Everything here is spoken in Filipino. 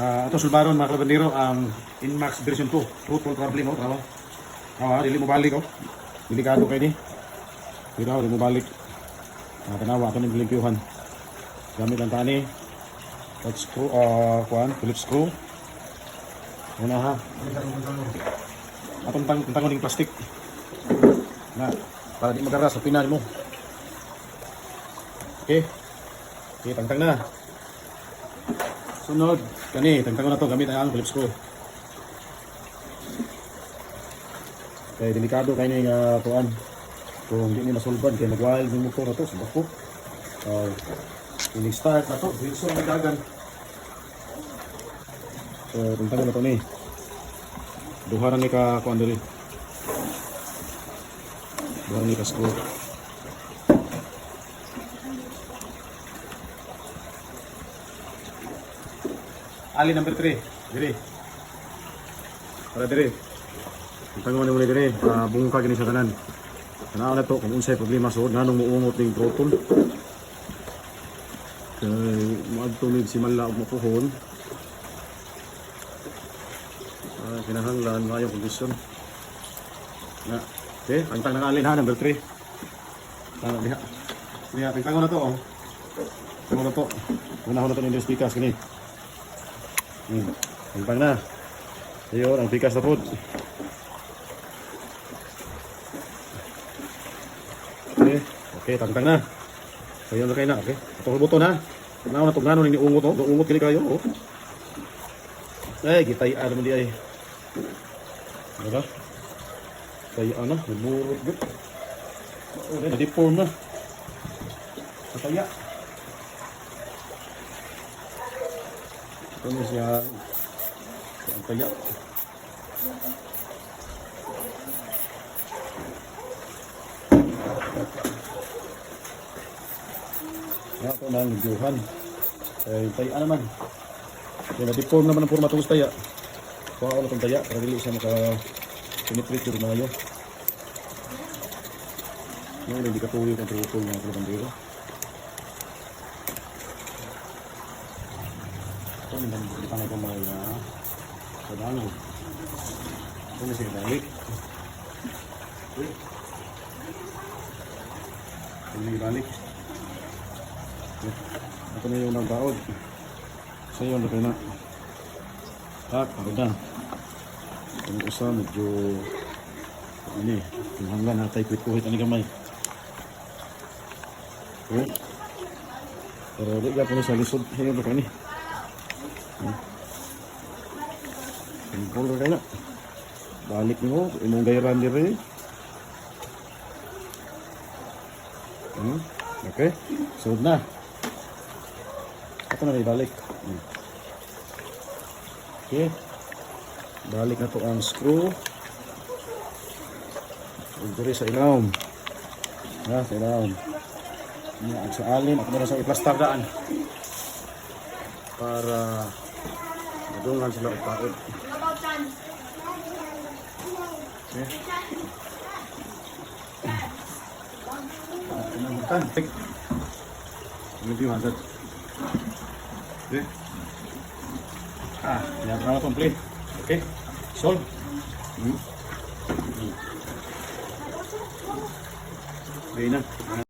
Ito sulbaron mga kabandero ang Inmax version 2. Total problem trabaho. Dili mo balik delikado kay ni. Dili mo balik. Tanawa ato ning limpyuhan. Gamit ang tani. Screw Phillips screw. Una ha. Atong tangon ning plastic. Na para di magaras sa pinal mo. Okay, tangtang na. Sunod, kani, tangtang na to gamit ang Phillips screw. Okay, delikado kay ni nga kuan. Kung di ni masulbad kay nag-wild yung motor na to sa bako. Ini start na to, diretso ang dagan. So, tangtang na to ni. Duha ni ka kuan diri. Duha ni ka screw. Ali number 3. Diri. Para diri. Tango mo ni diri, bungka gini sa tanan. Kana na to kung unsay problema so nanong muungot ning throttle. Kay moadto si mala og mapuhon. Kinahanglan maayo kondisyon. Na, okay, tangtang na alin ha number 3. Diha. Diha, tango na to Tango na to. Una na to ni speakers kini. Tangtang na. Ayun, ang pikas na po. Okay, tangtang na. Ayun na kayo na, okay. Itong buto na. Tanaw na itong gano'n ni ungot, ungot kili kayo, Ay, gitayaan naman di ay. Diba? Gitayaan na, namurot good. Na-deform na. Kataya. Ito na siya. Ang taya. Ito na ang videohan. Taya naman. Na-deform naman ang formatong taya. Kuha ko na itong taya para dili siya maka-penetrate na kayo. Ngayon, hindi katuloy yung trutol ng kalabandero. Ito, hindi pa nga mga sa dano. Ito na siya balik. Ito na yung balik. Ito na yung nagbaod. So yun, ito na. Pagod na. Ito na usa, medyo yung hanggan natay kuhit-kuhit ang gamay. Okay. Pero di ka po na sa lisod. Ayun ito ni. Simple ka na. Balik mo. Imong gayran diri. Okay. Sunod na. Ito na balik. Okay. Balik na to ang screw. Diri sa ilawom. Sa ilawom. Ang sa alin. Ako na sa iplastar daan. Para madungan sila ipakod. Okay. Pinanghutan. Medyo hazard. Okay. Yan na complete. Okay. Solve. Okay na.